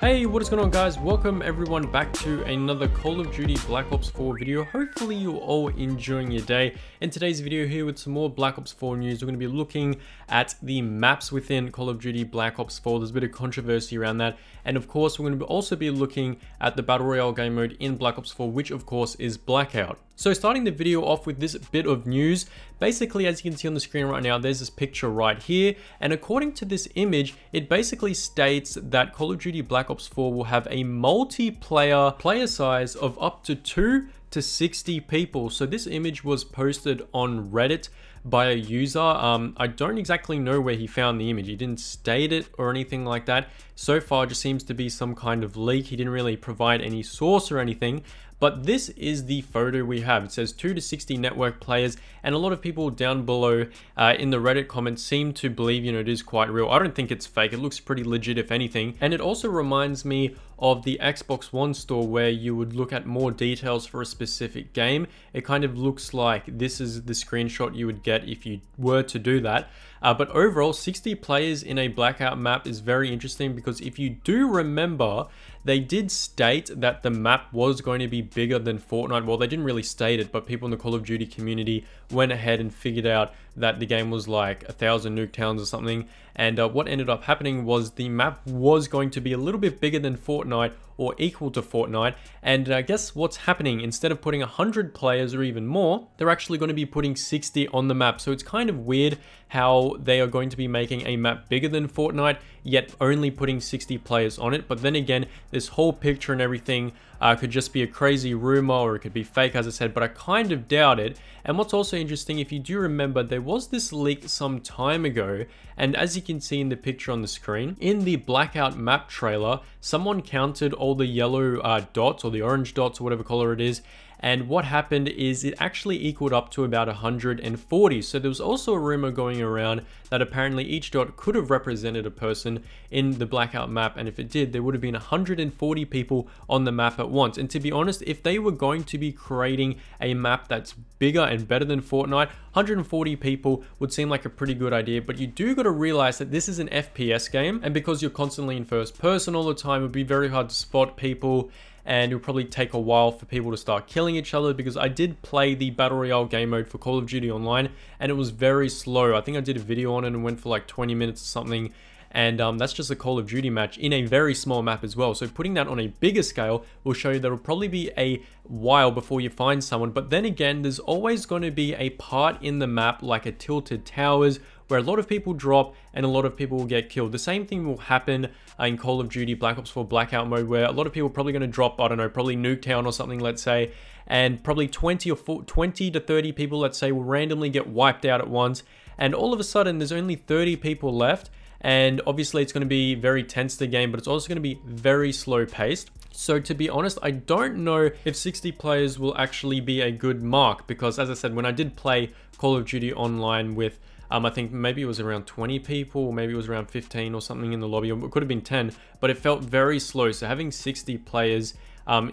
Hey, what is going on guys? Welcome everyone back to another Call of Duty Black Ops 4 video. Hopefully you're all enjoying your day. In today's video here with some more Black Ops 4 news, we're going to be looking at the maps within Call of Duty Black Ops 4. There's a bit of controversy around that. And of course, we're going to also be looking at the Battle Royale game mode in Black Ops 4, which of course is Blackout. So starting the video off with this bit of news, basically as you can see on the screen right now, there's this picture right here. And according to this image, it basically states that Call of Duty Black Ops 4 will have a multiplayer player size of up to 2 to 60 people. So this image was posted on Reddit by a user. I don't exactly know where he found the image. He didn't state it or anything like that. So far, it just seems to be some kind of leak. He didn't really provide any source or anything. But this is the photo we have. It says 2 to 60 network players, and a lot of people down below in the Reddit comments seem to believe, it is quite real. I don't think it's fake. It looks pretty legit if anything. And it also reminds me of the Xbox One store where you would look at more details for a specific game. It kind of looks like this is the screenshot you would get if you were to do that. But overall, 60 players in a Blackout map is very interesting because if you do remember, they did state that the map was going to be bigger than Fortnite. Well, they didn't really state it, but people in the Call of Duty community went ahead and figured out that the game was like 1,000 nuke towns or something. And what ended up happening was the map was going to be a little bit bigger than Fortnite or equal to Fortnite. And guess what's happening? Instead of putting 100 players or even more, they're actually going to be putting 60 on the map. So it's kind of weird how they are going to be making a map bigger than Fortnite, yet only putting 60 players on it. But then again, this whole picture and everything could just be a crazy rumor, or it could be fake, as I said, but I kind of doubt it. And what's also interesting, if you do remember, there was this leak some time ago, and as you can see in the picture on the screen, in the Blackout map trailer, someone counted all the yellow dots, or the orange dots, or whatever color it is, and what happened is it actually equaled up to about 140. So there was also a rumor going around that apparently each dot could have represented a person in the Blackout map. And if it did, there would have been 140 people on the map at once. And to be honest, if they were going to be creating a map that's bigger and better than Fortnite, 140 people would seem like a pretty good idea. But you do got to realize that this is an FPS game. And because you're constantly in first person all the time, it would be very hard to spot people. And it'll probably take a while for people to start killing each other, because I did play the Battle Royale game mode for Call of Duty Online and it was very slow. I think I did a video on it and went for like 20 minutes or something. And that's just a Call of Duty match in a very small map as well. So putting that on a bigger scale will show you that it'll probably be a while before you find someone. But then again, there's always going to be a part in the map like a tilted towers where a lot of people drop and a lot of people will get killed. The same thing will happen in Call of Duty Black Ops 4 Blackout mode, where a lot of people are probably going to drop, I don't know, probably Nuketown or something, let's say, and probably 20 to 30 people, let's say, will randomly get wiped out at once. And all of a sudden, there's only 30 people left. And obviously it's going to be very tense, the game, but it's also going to be very slow paced. So to be honest, I don't know if 60 players will actually be a good mark, because as I said, when I did play Call of Duty Online with, I think maybe it was around 20 people, or maybe it was around 15 or something in the lobby, or it could have been 10, but it felt very slow. So having 60 players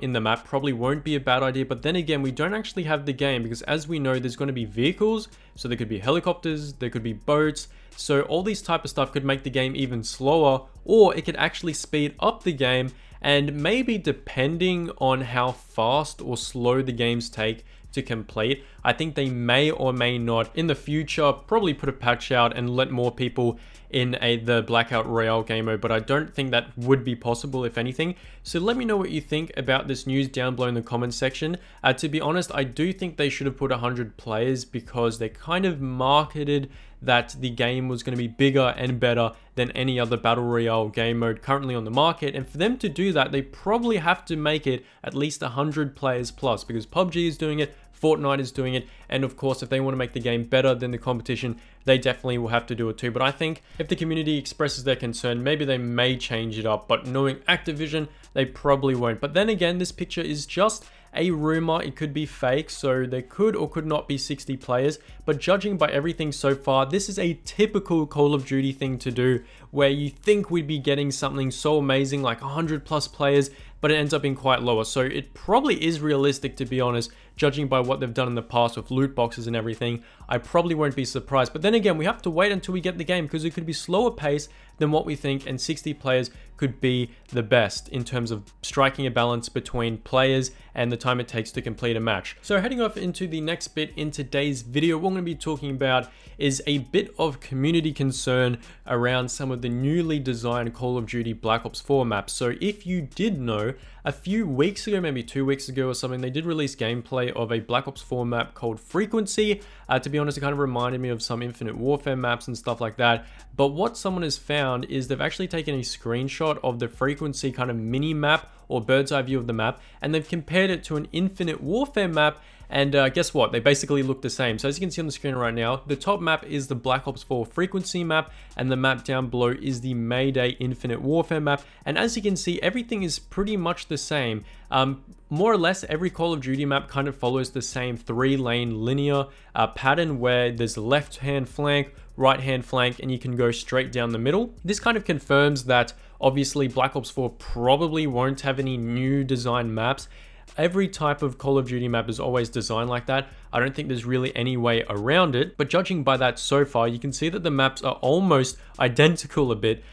in the map probably won't be a bad idea. But then again, we don't actually have the game, because as we know, there's going to be vehicles. So there could be helicopters, there could be boats. So all these type of stuff could make the game even slower, or it could actually speed up the game. And maybe depending on how fast or slow the games take to complete, I think they may or may not in the future probably put a patch out and let more people in the Blackout Royale game mode, but I don't think that would be possible, if anything. So let me know what you think about this news down below in the comments section. To be honest, I do think they should have put 100 players, because they kind of marketed that the game was going to be bigger and better than any other Battle Royale game mode currently on the market. And for them to do that, they probably have to make it at least 100 players plus, because PUBG is doing it, Fortnite is doing it, and of course, if they want to make the game better than the competition, they definitely will have to do it too. But I think if the community expresses their concern, maybe they may change it up, but knowing Activision, they probably won't. But then again, this picture is just a rumor. It could be fake, so there could or could not be 60 players. But judging by everything so far, this is a typical Call of Duty thing to do, where you think we'd be getting something so amazing like 100 plus players, but it ends up being quite lower. So it probably is realistic, to be honest, judging by what they've done in the past with loot boxes and everything. I probably won't be surprised. But then again, we have to wait until we get the game, because it could be slower pace than what we think, and 60 players could be the best in terms of striking a balance between players and the time it takes to complete a match. So heading off into the next bit in today's video, what we're going to be talking about is a bit of community concern around some of the newly designed Call of Duty Black Ops 4 maps. So if you did know, a few weeks ago, maybe 2 weeks ago or something, they did release gameplay of a Black Ops 4 map called Frequency. To be honest, it kind of reminded me of some Infinite Warfare maps and stuff like that. But what someone has found is they've actually taken a screenshot of the Frequency kind of mini map or bird's eye view of the map, and they've compared it to an Infinite Warfare map. And guess what? They basically look the same. So as you can see on the screen right now, the top map is the Black Ops 4 Frequency map, and the map down below is the Mayday Infinite Warfare map. And as you can see, everything is pretty much the same. More or less, every Call of Duty map kind of follows the same 3-lane linear pattern, where there's a left-hand flank, right-hand flank, and you can go straight down the middle. This kind of confirms that obviously Black Ops 4 probably won't have any new design maps. Every type of Call of Duty map is always designed like that. I don't think there's really any way around it, but judging by that so far, you can see that the maps are almost identical a bit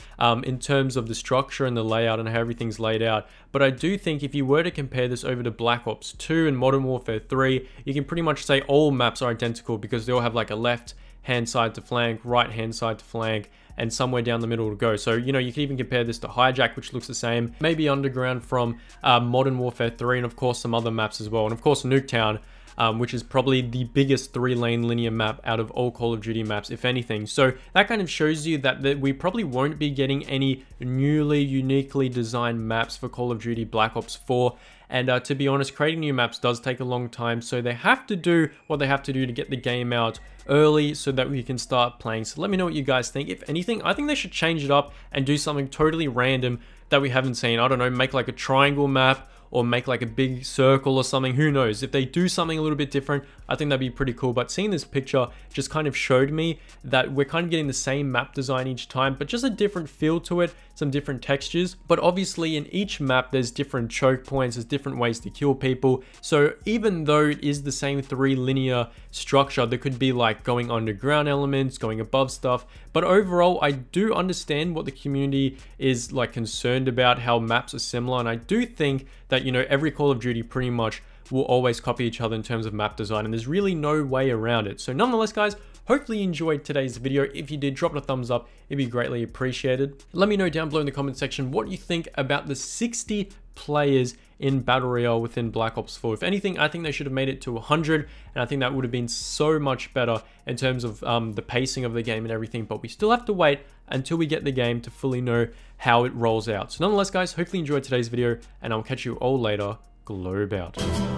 in terms of the structure and the layout and how everything's laid out. But I do think if you were to compare this over to Black Ops 2 and Modern Warfare 3, you can pretty much say all maps are identical, because they all have like a left hand side to flank, right hand side to flank, and somewhere down the middle to go. So, you know, you can even compare this to Hijack, which looks the same, maybe Underground from Modern Warfare 3, and of course some other maps as well. And of course Nuketown, which is probably the biggest 3-lane linear map out of all Call of Duty maps, if anything. So that kind of shows you that we probably won't be getting any newly, uniquely designed maps for Call of Duty Black Ops 4. And to be honest, creating new maps does take a long time, so they have to do what they have to do to get the game out early so that we can start playing. So let me know what you guys think. If anything, I think they should change it up and do something totally random that we haven't seen. I don't know, make like a triangle map, or make like a big circle or something. Who knows? If they do something a little bit different, I think that'd be pretty cool. But seeing this picture just kind of showed me that we're kind of getting the same map design each time, but just a different feel to it, some different textures. But obviously in each map, there's different choke points, there's different ways to kill people. So even though it is the same 3 linear structure, there could be like going underground elements, going above stuff. But overall, I do understand what the community is like concerned about, how maps are similar. And I do think that, you know, every Call of Duty pretty much will always copy each other in terms of map design, and there's really no way around it. So nonetheless, guys, hopefully you enjoyed today's video. If you did, drop it a thumbs up, it'd be greatly appreciated. Let me know down below in the comment section what you think about the 60 players in Battle Royale within Black Ops 4. If anything, I think they should have made it to 100, and I think that would have been so much better in terms of the pacing of the game and everything. But we still have to wait until we get the game to fully know how it rolls out. So nonetheless, guys, hopefully you enjoyed today's video, and I'll catch you all later. Globe out.